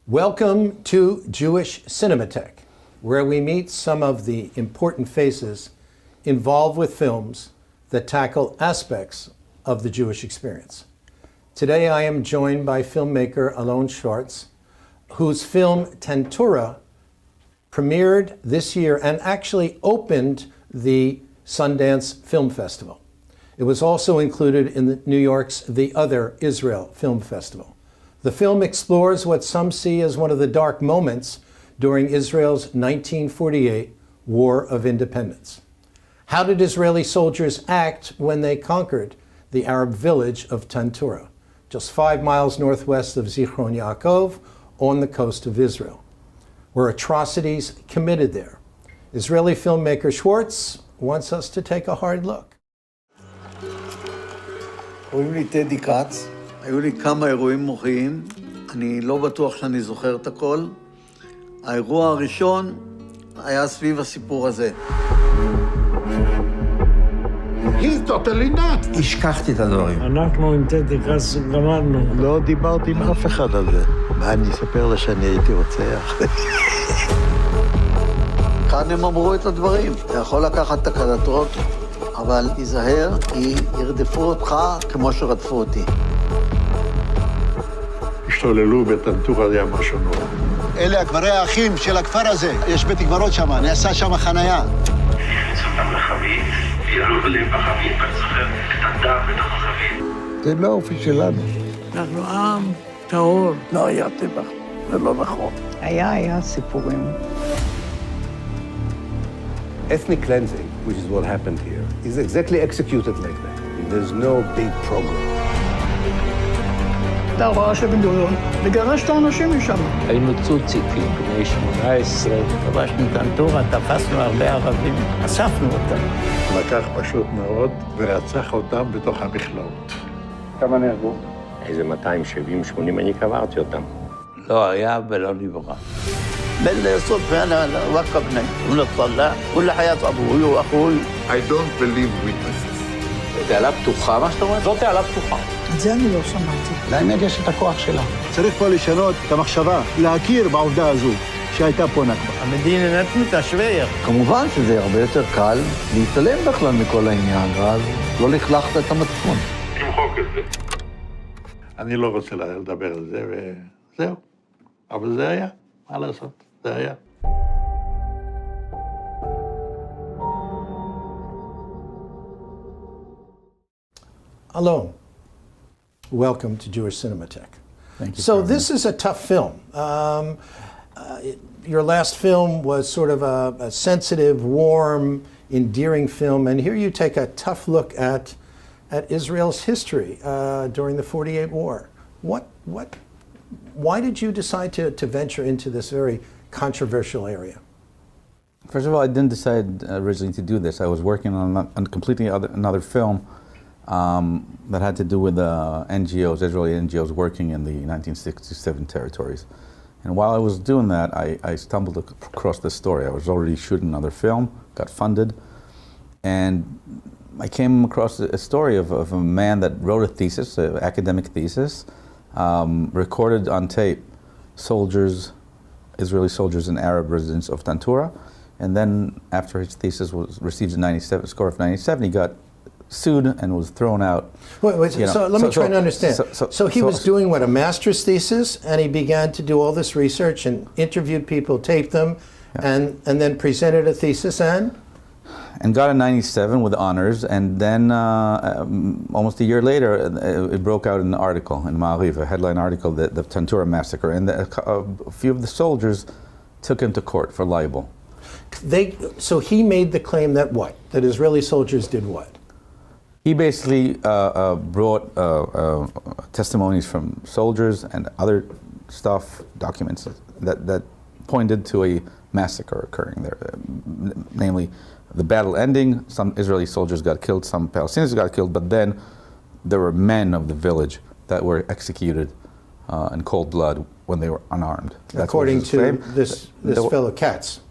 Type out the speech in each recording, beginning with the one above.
Welcome to Jewish Cinémathèque, where we meet some of the important faces involved with films that tackle aspects of the Jewish experience. Today I am joined by filmmaker Alon Schwartz, whose film Tantura premiered this year and actually opened the Sundance Film Festival. It was also included in New York's The Other Israel Film Festival. The film explores what some see as one of the dark moments during Israel's 1948 War of Independence. How did Israeli soldiers act when they conquered the Arab village of Tantura, just 5 miles northwest of Zichron Yaakov on the coast of Israel? Were atrocities committed there? Israeli filmmaker Schwartz wants us to take a hard look. קוראים לי טדי כץ, היו לי כמה אירועים מוחיים, אני לא בטוח שאני זוכר את הכל. האירוע הראשון היה סביב הסיפור הזה. He's totally nuts. השכחתי את הדברים. אנחנו עם טדי כץ למדנו. לא דיברתי עם אף אחד על זה. מה, אני אספר לה שאני הייתי רוצח? כאן הם אמרו את הדברים. אתה יכול לקחת את הקלטות, אבל תיזהר, כי ירדפו אותך כמו שרדפו אותי. השתוללו בטנטורה, זה היה משהו נורא. אלה הקברי האחים של הכפר הזה. יש בית קברות שם, נעשה שם חנייה. הכניסו אותם לחבית, ירו להם בחבית, ואני זוכר את הדם בתוך החבית. זה לא האופי שלנו. אנחנו עם טהור. לא היה טבח, זה לא נכון. היה סיפורים. Ethnic cleansing, which is what happened here, is exactly executed like that. There's no big program. אתה רואה שבן-גוריון לגרש את האנשים משם. היינו צוציקים, בני 18. כבשנו טנטורה, תפסנו הרבה ערבים, אספנו אותם. לקח פשוט מאוד ורצח אותם בתוך המכלאות. כמה נהרגו? איזה 270-80 אני קברתי אותם. לא היה ולא נברא. בן صدفة أنا وقف ابني ونطلع كل حياة أبوي وأخوي. I don't believe witnesses. תעלה פתוחה, מה שאתה אומר? זאת תעלה פתוחה. את זה אני לא שמעתי. לאמת יש את הכוח שלה. צריך פה לשנות את המחשבה, להכיר בעובדה הזו שהייתה פה נכבה. המדינה נתנו תשווה. כמובן שזה הרבה יותר קל להתעלם בכלל מכל העניין, ואז לא לכלכת את המצפון. תמחוק את זה. אני לא רוצה לדבר על זה, וזהו. אבל זה היה, מה לעשות? זה היה. Alon, welcome to Jewish Cinémathèque. Thank you. So this is a tough film. Your last film was sort of a sensitive, warm, endearing film, and here you take a tough look at Israel's history during the 48 War. Why did you decide to venture into this very controversial area? First of all, I didn't decide originally to do this. I was working on completely another film that had to do with NGOs, Israeli NGOs working in the 1967 territories. And while I was doing that, I stumbled across this story. I was already shooting another film, got funded, and I came across a story of a man that wrote a thesis, an academic thesis, recorded on tape soldiers, Israeli soldiers and Arab residents of Tantura, and then after his thesis received a score of 97, he got sued and was thrown out. Wait, so let me try to understand. So he was doing what, a master's thesis, and he began to do all this research and interviewed people, taped them, and then presented a thesis and got a 97 with honors, and then almost a year later, it broke out in an article in Ma'ariv, a headline article, the Tantura massacre, and a few of the soldiers took him to court for libel. So he made the claim that what? That Israeli soldiers did what? He basically brought testimonies from soldiers and other stuff, documents that pointed to a massacre occurring there, namely the battle ending, some Israeli soldiers got killed, some Palestinians got killed, but then there were men of the village that were executed in cold blood when they were unarmed. According to this fellow Katz.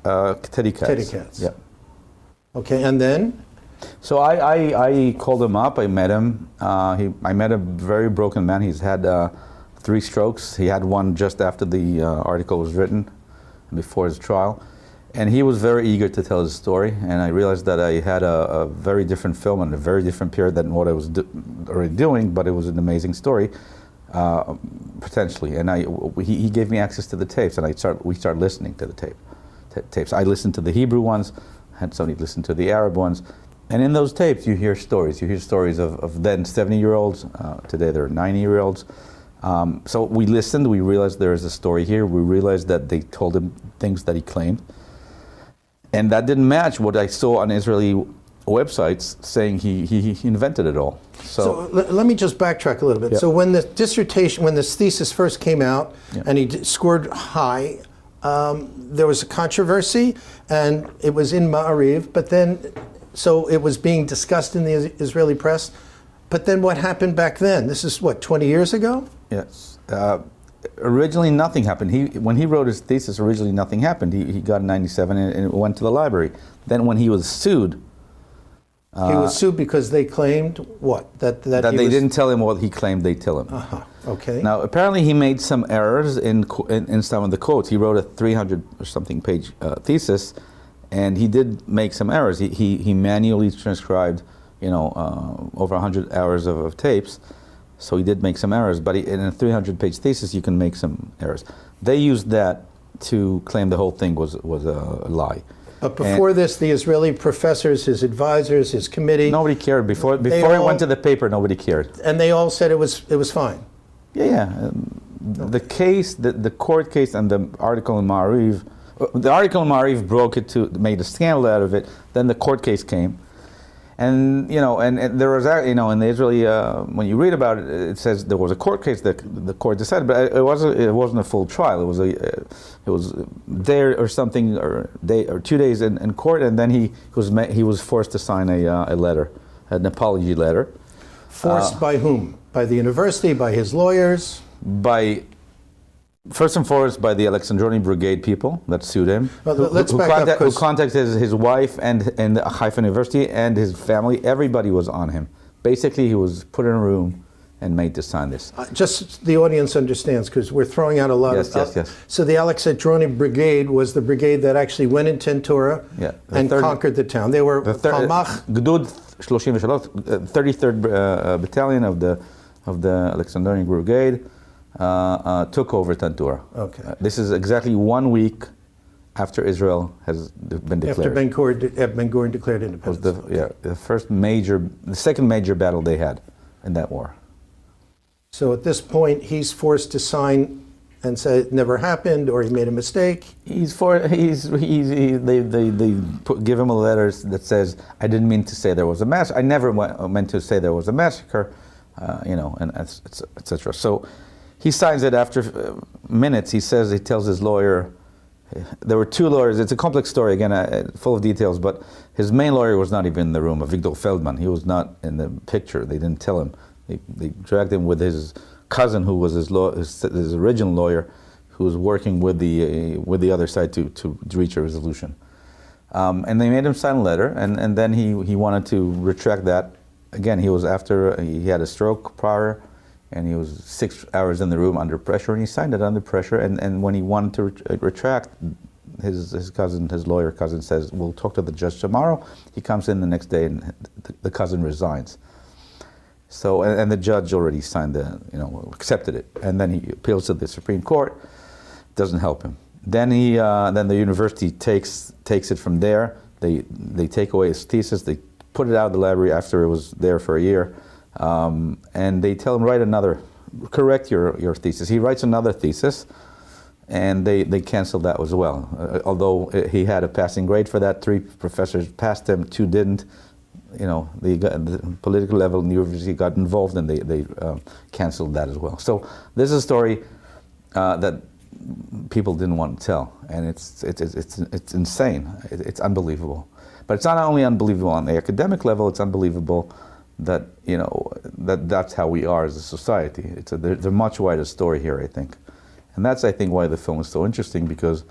Teddy Katz. Teddy Katz. Yeah. Okay, and then? So I called him up, I met him. I met a very broken man. He's had 3 strokes. He had one just after the article was written, before his trial. And he was very eager to tell his story, and I realized that I had a very different film and a very different period than what I was already doing, but it was an amazing story, potentially. And he gave me access to the tapes, and we started listening to the tapes. I listened to the Hebrew ones, had somebody listen to the Arab ones, and in those tapes you hear stories. You hear stories of then 70-year-olds, today they're 90-year-olds. So we listened, we realized there is a story here, we realized that they told him things that he claimed. And that didn't match what I saw on Israeli websites saying he invented it all. So let me just backtrack a little bit. Yeah. So when the dissertation, when this thesis first came out, Yeah. and he scored high, there was a controversy, and it was in Ma'ariv, but then, so it was being discussed in the Israeli press. But then what happened back then? This is what, 20 years ago? Yes. Originally, nothing happened. When he wrote his thesis, originally nothing happened. He got 97 and it went to the library. Then when he was sued... he was sued because they claimed what? That they didn't tell him what he claimed they tell him. Okay. Now, apparently he made some errors in some of the quotes. He wrote a 300 or something page thesis, and he did make some errors. He manually transcribed, over 100 hours of tapes. So he did make some errors, but in a 300-page thesis, you can make some errors. They used that to claim the whole thing was a lie. But before this, the Israeli professors, his advisors, his committee... Nobody cared. Before it went to the paper, nobody cared. And they all said it was fine. Yeah. The case, the court case and the article in Ma'ariv, the article in Ma'ariv made a scandal out of it, then the court case came. And and there was in the Israeli when you read about it, it says there was a court case that the court decided, but it wasn't a full trial. It was day or something, or 2 days in court, and then he was forced to sign a letter, an apology letter. Forced by whom? By the university? By his lawyers? First and foremost, by the Alexandroni Brigade people that sued him, who contacted his wife and Haifa University and his family. Everybody was on him. Basically, he was put in a room and made to sign this. Just the audience understands, because we're throwing out a lot of... Yes. So the Alexandroni Brigade was the brigade that actually went in Tantura and conquered the town. They were Palmach... Gdud 33rd Battalion of the Alexandroni Brigade. Took over Tantura. Okay. This is exactly 1 week after Israel has been declared. After Ben-Gurion declared independence. The second major battle they had in that war. So at this point, he's forced to sign and say it never happened, or he made a mistake. They give him a letter that says, "I didn't mean to say there was a massacre. I never meant to say there was a massacre," and etc. So. He signs it after minutes. He tells his lawyer, there were 2 lawyers. It's a complex story, again, full of details, but his main lawyer was not even in the room, Avigdor Feldman. He was not in the picture. They didn't tell him. They dragged him with his cousin, who was his original lawyer, who was working with the other side to reach a resolution. And they made him sign a letter, and then he wanted to retract that. Again, he had a stroke prior, and he was 6 hours in the room under pressure, and he signed it under pressure. And when he wanted to retract, his lawyer cousin says, "We'll talk to the judge tomorrow." He comes in the next day, and the cousin resigns. So, and the judge already signed accepted it, and then he appeals to the Supreme Court. Doesn't help him. Then then the university takes it from there. They take away his thesis. They put it out of the library after it was there for a year. And they tell him, correct your thesis. He writes another thesis, and they cancel that as well. Although he had a passing grade for that, 3 professors passed him, 2 didn't. The political level in the university got involved, and they canceled that as well. So this is a story that people didn't want to tell, and it's insane. It's unbelievable. But it's not only unbelievable on the academic level; it's unbelievable that that's how we are as a society. There's a much wider story here, I think, and that's, I think, why the film is so interesting, because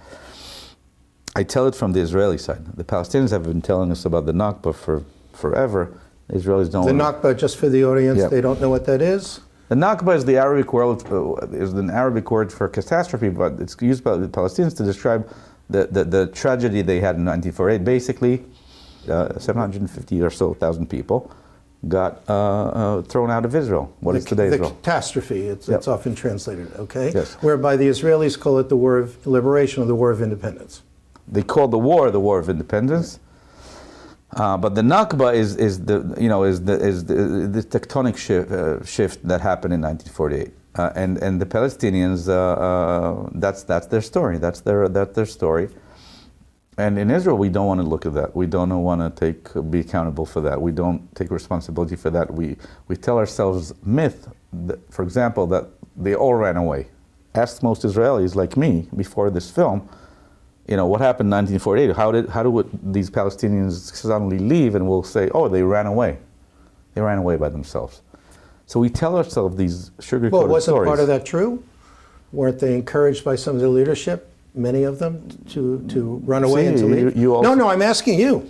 I tell it from the Israeli side. The Palestinians have been telling us about the Nakba for forever. The Israelis don't. The Nakba, just for the audience, Yeah. they don't know what that is. The Nakba is the Arabic word, is an Arabic word for catastrophe, but it's used by the Palestinians to describe the tragedy they had in 1948. Basically, 750 or so thousand people got thrown out of Israel. What is today Israel? The catastrophe, it's often translated, okay? Yes. Whereby the Israelis call it the War of Liberation or the War of Independence. They call the War of Independence. But the Nakba is the tectonic shift that happened in 1948, and the Palestinians, that's their story. That's their story. And in Israel, we don't want to look at that. We don't want to be accountable for that. We don't take responsibility for that. We tell ourselves myth, for example, that they all ran away. Ask most Israelis like me before this film. What happened in 1948? How do these Palestinians suddenly leave, and we'll say, oh, they ran away. They ran away by themselves. So we tell ourselves these sugar-coated stories. Well, wasn't part of that true? Weren't they encouraged by some of the leadership, many of them, to run away and to leave? No, I'm asking you.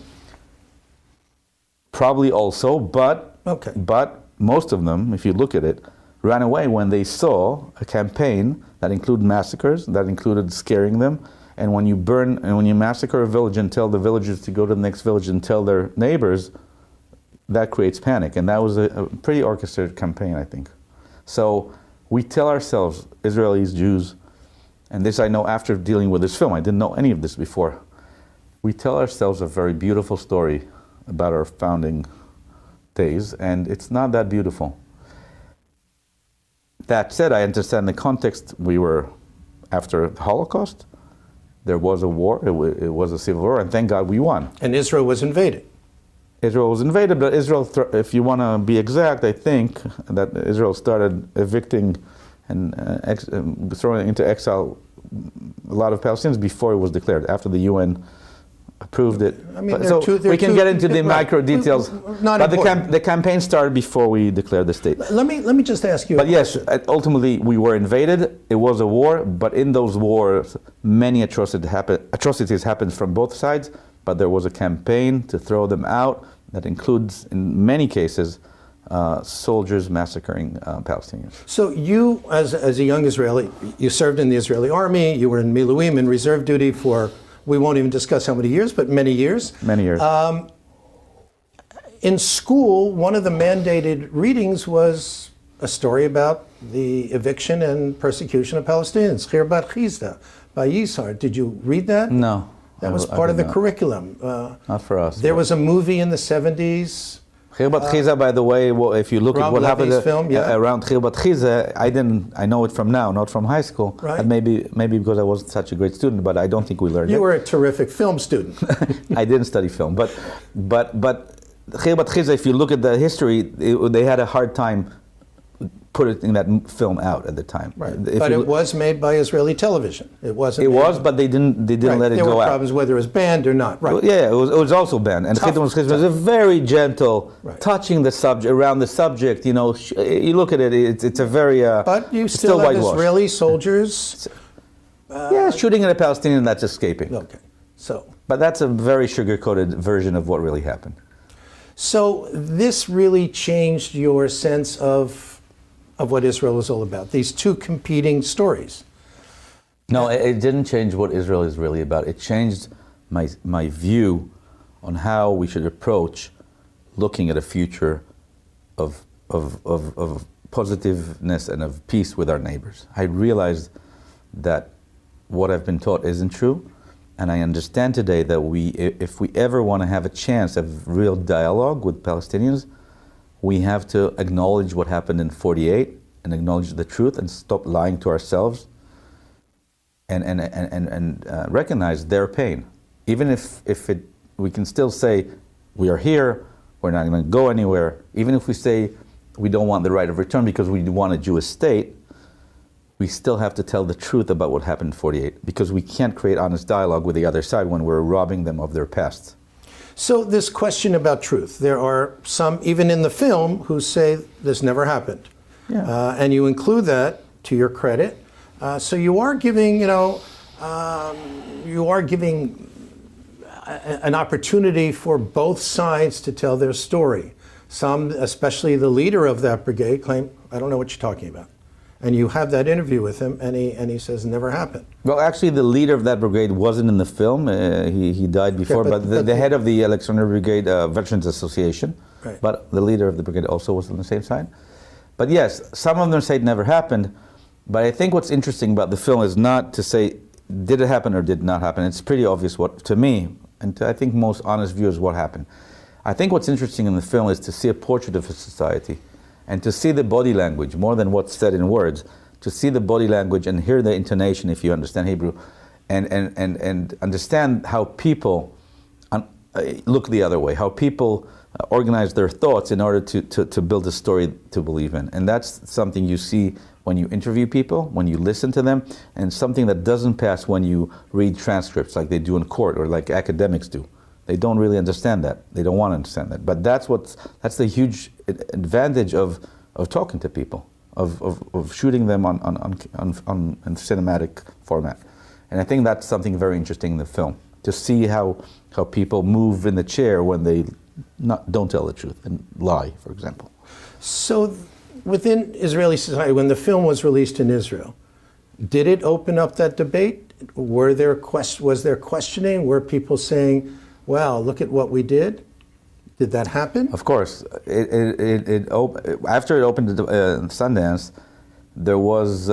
Probably also, but okay. But most of them, if you look at it, ran away when they saw a campaign that included massacres, that included scaring them. And when you burn and when you massacre a village and tell the villagers to go to the next village and tell their neighbors, that creates panic. And that was a pretty orchestrated campaign, I think. So we tell ourselves, Israelis, Jews, and this I know after dealing with this film, I didn't know any of this before. We tell ourselves a very beautiful story about our founding days, and it's not that beautiful. That said, I understand the context. We were after the Holocaust. There was a war, it was a civil war, and thank God we won. And Israel was invaded. Israel was invaded, but Israel, if you want to be exact, I think that Israel started evicting and throwing into exile a lot of Palestinians before it was declared, after the UN approved it. I mean, we can get into the micro details, Not but important. the campaign started before we declared the state. Let me just ask you. But yes, ultimately we were invaded. It was a war, but in those wars, many atrocities happened from both sides. But there was a campaign to throw them out that includes, in many cases, soldiers massacring Palestinians. So you, as a young Israeli, you served in the Israeli army. You were in Miluim, in reserve duty for, we won't even discuss how many years, but many years. Many years. In school, one of the mandated readings was a story about the eviction and persecution of Palestinians. Chir bat Chizda by Yisar. Did you read that? No. That was part of the curriculum. Not for us. There was a movie in the 70s. Chir bat Chizda, by the way, if you look at what happened around Chir bat Chizda, I know it from now, not from high school. Right. And maybe because I wasn't such a great student, but I don't think we learned it. You were a terrific film student. I didn't study film, but Chir bat Chizda, if you look at the history, they had a hard time putting that film out at the time. Right. But it was made by Israeli television. It wasn't. It was, but they didn't right. let it there go out. There were problems whether it was banned or not. Right. Well, yeah, it was also banned. And Chittim was a very gentle, touching the subject, around the subject. You know, you look at it, it's a very. But you still have Israeli soldiers. Shooting at a Palestinian that's escaping. Okay. So. But that's a very sugar-coated version of what really happened. So this really changed your sense of what Israel was all about, these two competing stories. No, it didn't change what Israel is really about. It changed my view on how we should approach looking at a future of positiveness and of peace with our neighbors. I realized that what I've been taught isn't true, and I understand today that if we ever want to have a chance of real dialogue with Palestinians, we have to acknowledge what happened in 48 and acknowledge the truth and stop lying to ourselves and recognize their pain. Even if we can still say, we are here, we're not going to go anywhere. Even if we say we don't want the right of return because we want a Jewish state, we still have to tell the truth about what happened in 48 because we can't create honest dialogue with the other side when we're robbing them of their past. So this question about truth, there are some, even in the film, who say this never happened. Yeah. And you include that to your credit. So you are giving, an opportunity for both sides to tell their story. Some, especially the leader of that brigade, claim, I don't know what you're talking about. And you have that interview with him, and he says, never happened. Well, actually, the leader of that brigade wasn't in the film. He died before, Okay, but the head of the Alexander Brigade Veterans Association, Right. but the leader of the brigade also was on the same side. But yes, some of them say it never happened, but I think what's interesting about the film is not to say, did it happen or did not happen? It's pretty obvious what, to me, and to I think most honest viewers, what happened. I think what's interesting in the film is to see a portrait of a society and to see the body language, more than what's said in words, to see the body language and hear the intonation, if you understand Hebrew, and understand how people look the other way, how people organize their thoughts in order to build a story to believe in. And that's something you see when you interview people, when you listen to them, and something that doesn't pass when you read transcripts like they do in court or like academics do. They don't really understand that. They don't want to understand that. But that's the huge advantage of talking to people, of shooting them on cinematic format. And I think that's something very interesting in the film, to see how people move in the chair when they don't tell the truth and lie, for example. So within Israeli society, when the film was released in Israel, did it open up that debate? Was there questioning? Were people saying, wow, look at what we did? Did that happen? Of course. After it opened Sundance, there was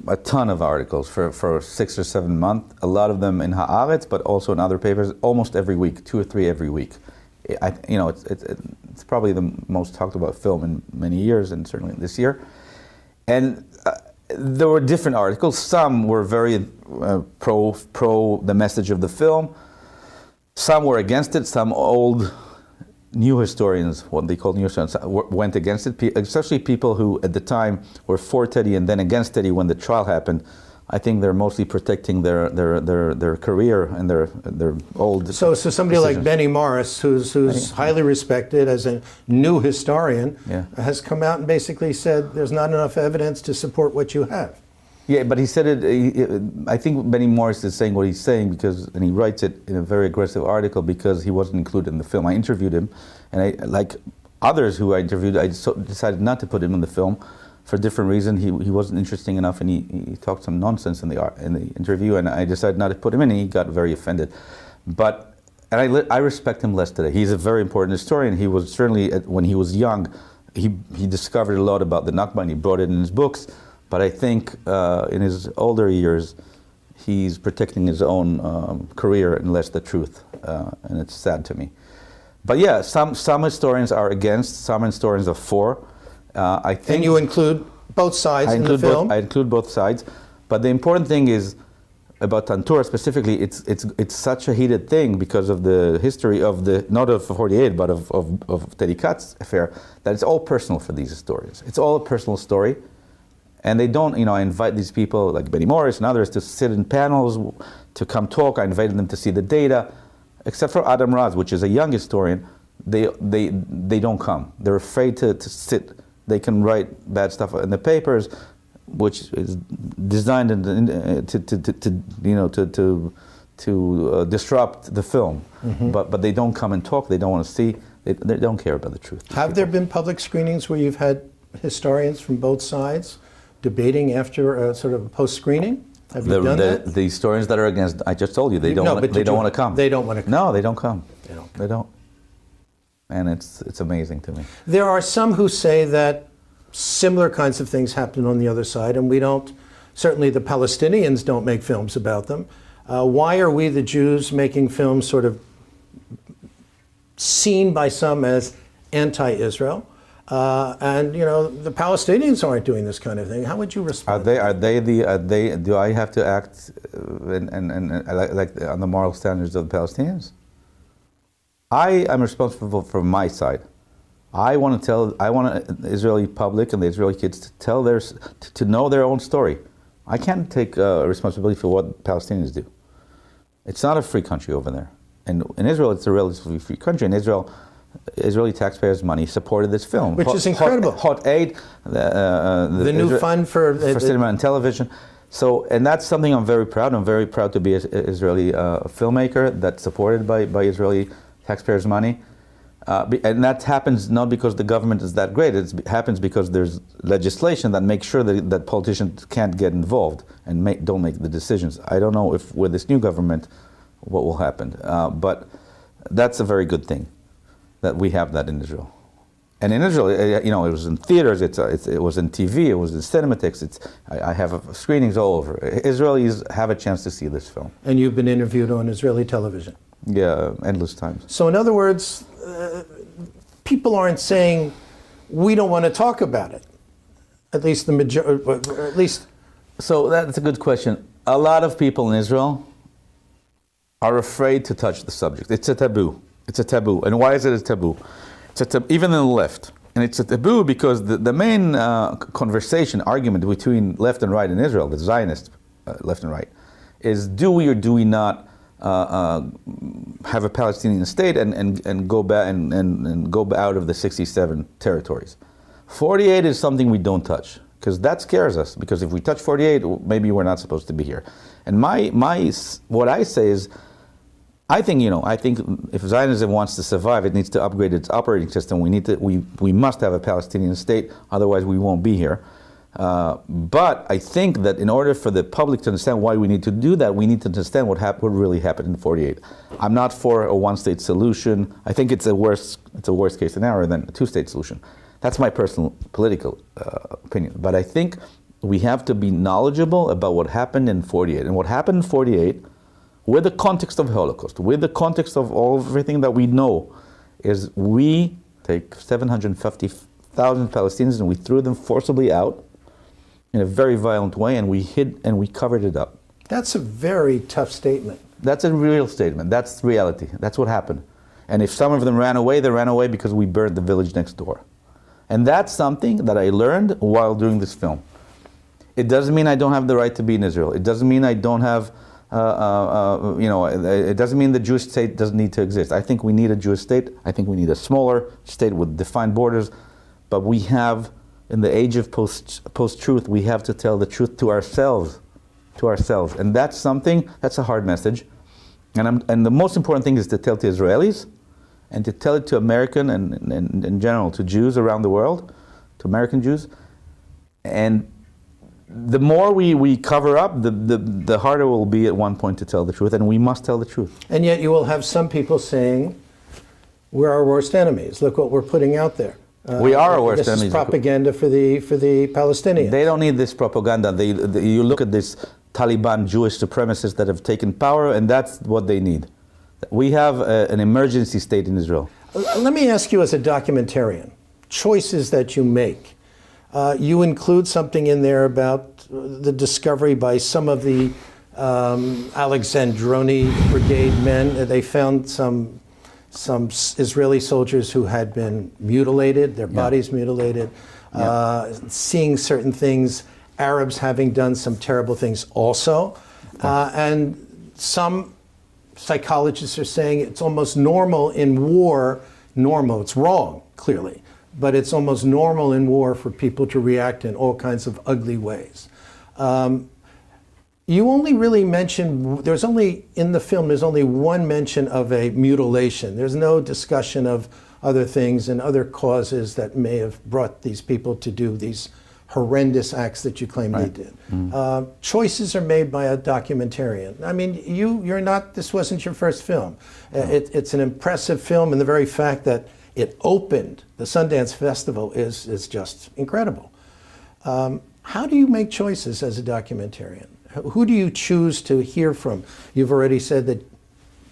a ton of articles for 6 or 7 months, a lot of them in Haaretz, but also in other papers, almost every week, 2 or 3 every week. It's probably the most talked about film in many years, and certainly this year. And there were different articles. Some were very pro the message of the film. Some were against it. Some old new historians, what they call new historians, went against it, especially people who at the time were for Teddy and then against Teddy when the trial happened. I think they're mostly protecting their career and their old So somebody decisions. like Benny Morris, who's highly respected as a new historian, has come out and basically said there's not enough evidence to support what you have. Yeah, but he said it. I think Benny Morris is saying what he's saying and he writes it in a very aggressive article because he wasn't included in the film. I interviewed him, and like others who I interviewed, I decided not to put him in the film for a different reason. He wasn't interesting enough, and he talked some nonsense in the interview, and I decided not to put him in. And he got very offended, and I respect him less today. He's a very important historian. He was certainly when he was young, he discovered a lot about the Nakba, and he brought it in his books. But I think in his older years, he's protecting his own career and less the truth, and it's sad to me. But yeah, some historians are against, some historians are for. I think. And you include both sides in the film? I include both sides, but the important thing is about Tantura specifically. It's such a heated thing because of the history of not of 48, but of Teddy Katz's affair, that it's all personal for these historians. It's all a personal story. And they don't, I invite these people like Benny Morris and others to sit in panels, to come talk. I invited them to see the data, except for Adam Raz, which is a young historian. They don't come. They're afraid to sit. They can write bad stuff in the papers, which is designed to disrupt the film. Mm-hmm. But they don't come and talk. They don't want to see. They don't care about the truth. Have there been public screenings where you've had historians from both sides debating after a sort of post-screening? Have you done that? The historians that are against, I just told you, they don't want to come. They don't want to come. No, they don't come. They don't. And it's amazing to me. There are some who say that similar kinds of things happen on the other side, and we don't, certainly the Palestinians don't make films about them. Why are we, the Jews, making films sort of seen by some as anti-Israel? And the Palestinians aren't doing this kind of thing. How would you respond? Do I have to act and like on the moral standards of the Palestinians? I am responsible for my side. I want the Israeli public and the Israeli kids to tell to know their own story. I can't take responsibility for what Palestinians do. It's not a free country over there, and in Israel it's a relatively free country. In Israel, Israeli taxpayers' money supported this film, which is incredible. Hot Aid, the new fund for cinema and television. So, and that's something I'm very proud. I'm very proud to be an Israeli filmmaker that's supported by Israeli taxpayers' money. And that happens not because the government is that great. It happens because there's legislation that makes sure that politicians can't get involved and don't make the decisions. I don't know if with this new government what will happen, but that's a very good thing that we have that in Israel. And in Israel, it was in theaters, it was in TV, it was in Cinémathèques. I have screenings all over. Israelis have a chance to see this film. And you've been interviewed on Israeli television. Yeah, endless times. So in other words, people aren't saying we don't want to talk about it. At least the majority, at least. So that's a good question. A lot of people in Israel are afraid to touch the subject. It's a taboo. It's a taboo. And why is it a taboo? Even in the left. And it's a taboo because the main conversation, argument between left and right in Israel, the Zionist left and right, is do we or do we not have a Palestinian state and go back and go out of the 67 territories. 48 is something we don't touch because that scares us. Because if we touch 48, maybe we're not supposed to be here. And what I say is, I think if Zionism wants to survive, it needs to upgrade its operating system. We must have a Palestinian state, otherwise we won't be here. But I think that in order for the public to understand why we need to do that, we need to understand what really happened in 48. I'm not for a one-state solution. I think it's a worse case scenario than a two-state solution. That's my personal political opinion. But I think we have to be knowledgeable about what happened in 48. And what happened in 48, with the context of Holocaust, with the context of everything that we know, is we take 750,000 Palestinians and we threw them forcibly out in a very violent way, and we hid and we covered it up. That's a very tough statement. That's a real statement. That's reality. That's what happened. And if some of them ran away, they ran away because we burned the village next door. And that's something that I learned while doing this film. It doesn't mean I don't have the right to be in Israel. It doesn't mean I don't have, it doesn't mean the Jewish state doesn't need to exist. I think we need a Jewish state. I think we need a smaller state with defined borders. But we have, in the age of post-truth, we have to tell the truth to ourselves. And that's something, that's a hard message. And the most important thing is to tell to Israelis and to tell it to American and in general, to Jews around the world, to American Jews. And the more we cover up, the harder it will be at one point to tell the truth, and we must tell the truth. And yet you will have some people saying, we're our worst enemies. Look what we're putting out there. We are our worst enemies. This is propaganda for the Palestinians. They don't need this propaganda. You look at this Taliban Jewish supremacists that have taken power, and that's what they need. We have an emergency state in Israel. Let me ask you as a documentarian, choices that you make. You include something in there about the discovery by some of the Alexandroni Brigade men. They found some Israeli soldiers who had been mutilated, their bodies mutilated, seeing certain things, Arabs having done some terrible things also. And some psychologists are saying it's almost normal in war, it's wrong, clearly, but it's almost normal in war for people to react in all kinds of ugly ways. You only really mention, in the film, there's only one mention of a mutilation. There's no discussion of other things and other causes that may have brought these people to do these horrendous acts that you claim they did. Mm-hmm. Choices are made by a documentarian. I mean, this wasn't your first film. No. It's an impressive film, and the very fact that it opened the Sundance Festival is just incredible. How do you make choices as a documentarian? Who do you choose to hear from? You've already said that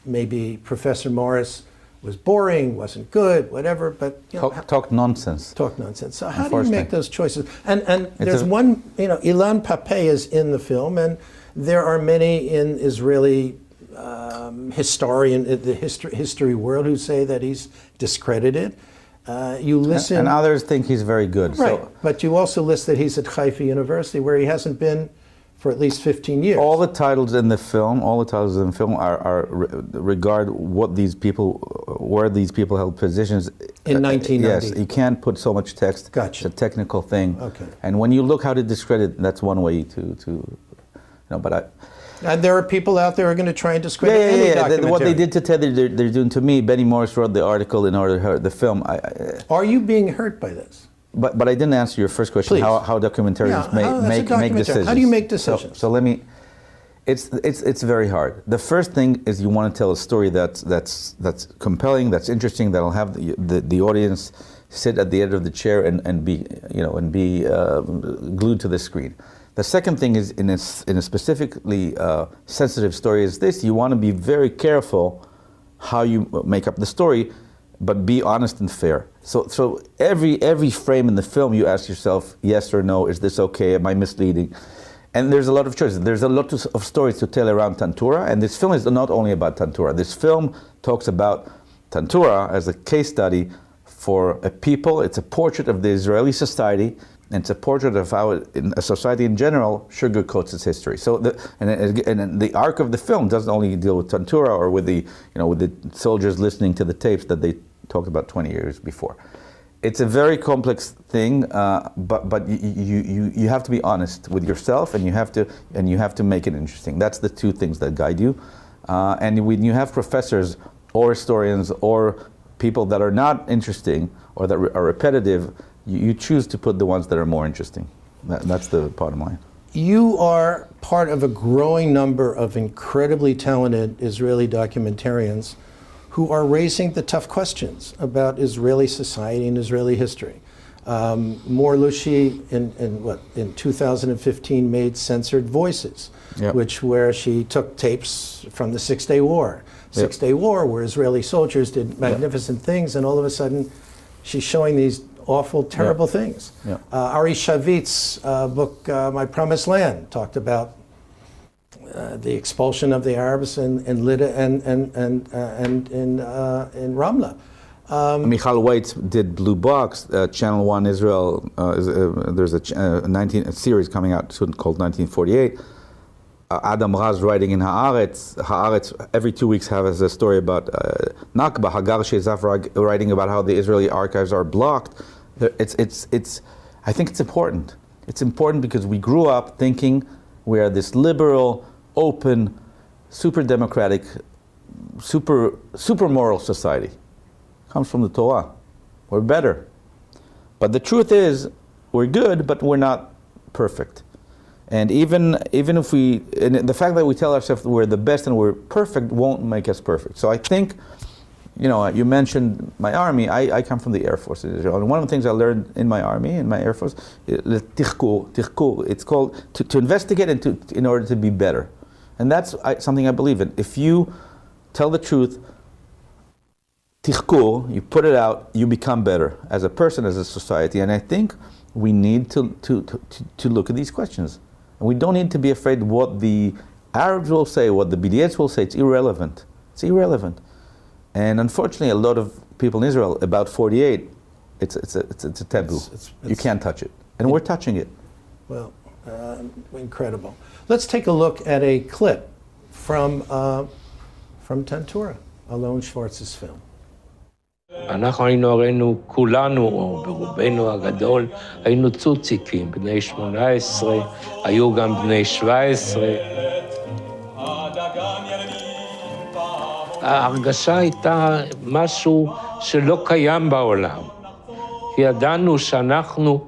maybe Professor Morris was boring, wasn't good, whatever, but talk nonsense. Talk nonsense. So how do you make those choices? And there's one, Ilan Pappé is in the film, and there are many in Israeli the history world who say that he's discredited. You listen, and others think he's very good. Right, so. But you also list that he's at Haifa University, where he hasn't been for at least 15 years. All the titles in the film are regard what these people, where these people held positions. In 1990. Yes, you can't put so much text. Gotcha. It's a technical thing. Okay. And when you look how to discredit, that's one way to but And there are people out there who are going to try and discredit any documentary. What they did to Ted, they're doing to me. Benny Morris wrote the article in order to hurt the film. Are you being hurt by this? But I didn't answer your first question. Please. How documentaries make decisions. How do you make decisions? So let me. It's very hard. The first thing is you want to tell a story that's compelling, that's interesting, that'll have the audience sit at the edge of the chair and be glued to the screen. The second thing is in a specifically sensitive story is this: you want to be very careful how you make up the story, but be honest and fair. So every frame in the film you ask yourself, yes or no, is this okay? Am I misleading? And there's a lot of choices. There's a lot of stories to tell around Tantura, and this film is not only about Tantura. This film talks about Tantura as a case study for a people. It's a portrait of the Israeli society, and it's a portrait of how a society in general sugarcoats its history. So the arc of the film doesn't only deal with Tantura or with the soldiers listening to the tapes that they talked about 20 years before. It's a very complex thing, but you have to be honest with yourself, and you have to make it interesting. That's the two things that guide you. And when you have professors or historians or people that are not interesting or that are repetitive, you choose to put the ones that are more interesting. That's the bottom line. You are part of a growing number of incredibly talented Israeli documentarians who are raising the tough questions about Israeli society and Israeli history. Mor Lushi in 2015 made Censored Voices, yep. where she took tapes from the Six-Day War. Six-Day War, where Israeli soldiers did magnificent things, and all of a sudden she's showing these awful, terrible things. Ari Shavitz's book, My Promised Land, talked about the expulsion of the Arabs in Lydda and in Ramla. Michal Weitz did Blue Box, Channel 1 Israel. There's a series coming out soon called 1948. Adam Raz writing in Haaretz every 2 weeks has a story about Nakba. Hagar Shezaf writing about how the Israeli archives are blocked. I think it's important. It's important because we grew up thinking we are this liberal, open, super democratic, super moral society. Comes from the Torah. We're better. But the truth is, we're good, but we're not perfect. And even if the fact that we tell ourselves we're the best and we're perfect won't make us perfect. So I think, you mentioned my army. I come from the Air Force in Israel. And one of the things I learned in my army, in my Air Force, tichkur. It's called to investigate and in order to be better. And that's something I believe in. If you tell the truth, tichkur, you put it out, you become better as a person, as a society. And I think we need to look at these questions. And we don't need to be afraid what the Arabs will say, what the BDS will say. It's irrelevant. It's irrelevant. And unfortunately, a lot of people in Israel, about 48, it's a taboo. You can't touch it. And we're touching it. Well, incredible. Let's take a look at a clip from Tantura, Alon Schwartz's film. אנחנו היינו כולנו, או ברובנו הגדול, היינו צוציקים, בני 18, היו גם בני 17. ההרגשה הייתה משהו שלא קיים בעולם. ידענו שאנחנו,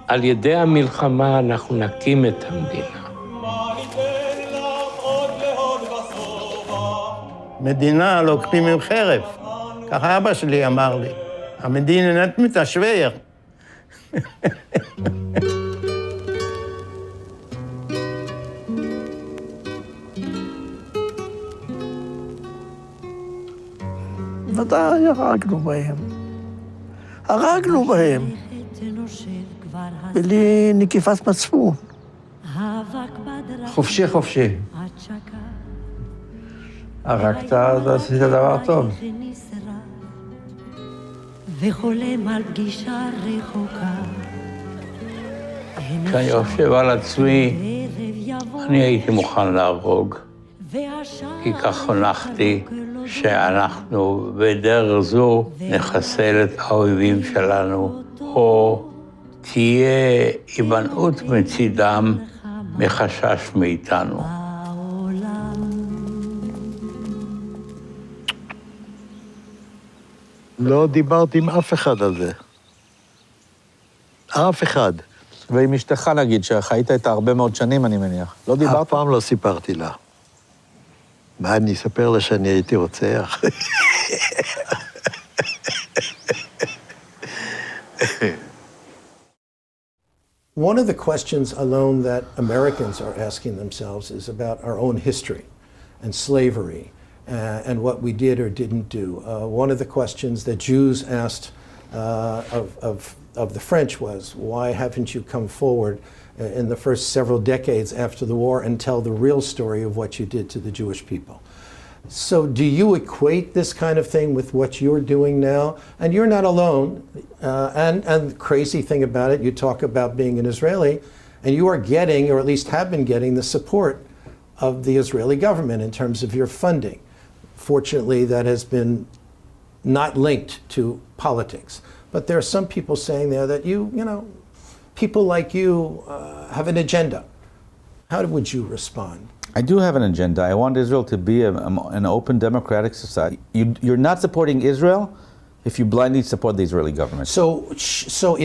על ידי המלחמה, אנחנו נקים את המדינה. מדינה לוקחים עם חרב. ככה אבא שלי אמר לי. המדינה נתמית השוור. ודאי הרגנו בהם. הרגנו בהם. בלי נקיפת מצפון. חופשי, חופשי. הרגת, אז עשית דבר טוב. וחולם על פגישה רחוקה. כשאני יושב על עצמי, אני הייתי מוכן להרוג. כי כך חונכתי שאנחנו בדרך זו נחסל את האויבים שלנו, או תהיה הימנעות מצידם מחשש מאיתנו. לא דיברתי עם אף אחד על זה. אף אחד. ועם אשתך נגיד, שחיית איתה הרבה מאוד שנים, אני מניח. לא דיברת? אף פעם לא סיפרתי לה. מה, אני אספר לה שאני הייתי רוצח? One of the questions alone that Americans are asking themselves is about our own history and slavery and what we did or didn't do. One of the questions that Jews asked of the French was, why haven't you come forward in the first several decades after the war and tell the real story of what you did to the Jewish people? So do you equate this kind of thing with what you're doing now? And you're not alone. And the crazy thing about it, you talk about being an Israeli, and you are getting, or at least have been getting, the support of the Israeli government in terms of your funding. Fortunately, that has been not linked to politics. But there are some people saying there that you know, people like you have an agenda. How would you respond? I do have an agenda. I want Israel to be an open, democratic society. You're not supporting Israel if you blindly support the Israeli government. So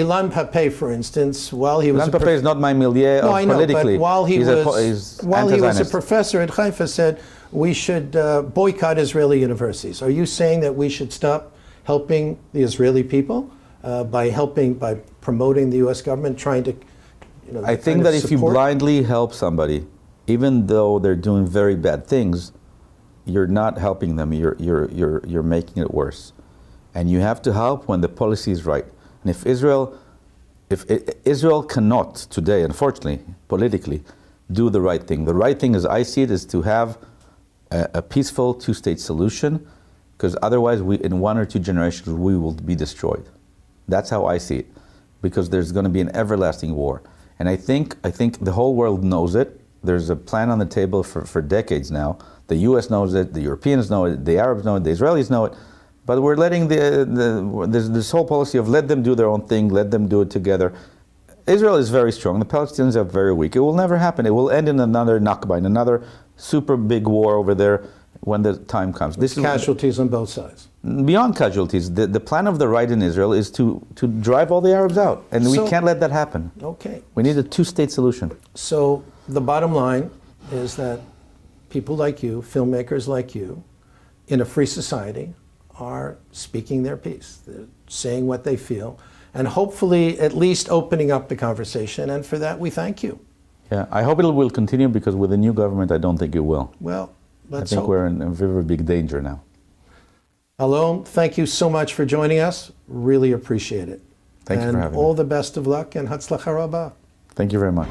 Ilan Pappé, for instance, while he was Ilan Pappé is not my milieu politically. But while he was a professor at Haifa, said we should boycott Israeli universities. Are you saying that we should stop helping the Israeli people by promoting the U.S. government, trying to, I think that if you blindly help somebody, even though they're doing very bad things, you're not helping them. You're making it worse, and you have to help when the policy is right. And if Israel cannot today, unfortunately, politically, do the right thing. The right thing, as I see it, is to have a peaceful two-state solution, because otherwise, in 1 or 2 generations, we will be destroyed. That's how I see it, because there's going to be an everlasting war. And I think the whole world knows it. There's a plan on the table for decades now. The U.S. knows it, the Europeans know it, the Arabs know it, the Israelis know it. But we're letting there's this whole policy of let them do their own thing, let them do it together. Israel is very strong. The Palestinians are very weak. It will never happen. It will end in another Nakba, in another super big war over there when the time comes. This casualties on both sides. Beyond casualties, the plan of the right in Israel is to drive all the Arabs out. And we can't let that happen. Okay. We need a two-state solution. So the bottom line is that people like you, filmmakers like you, in a free society, are speaking their piece. They're saying what they feel, and hopefully at least opening up the conversation, and for that we thank you. Yeah, I hope it will continue, because with the new government I don't think it will. Well, let's hope. I think hope. we're in a very, very big danger now. Alon, thank you so much for joining us. Really appreciate it. Thank you for having me. And all the best of luck, and Hatzlacha Rabbah. Thank you very much.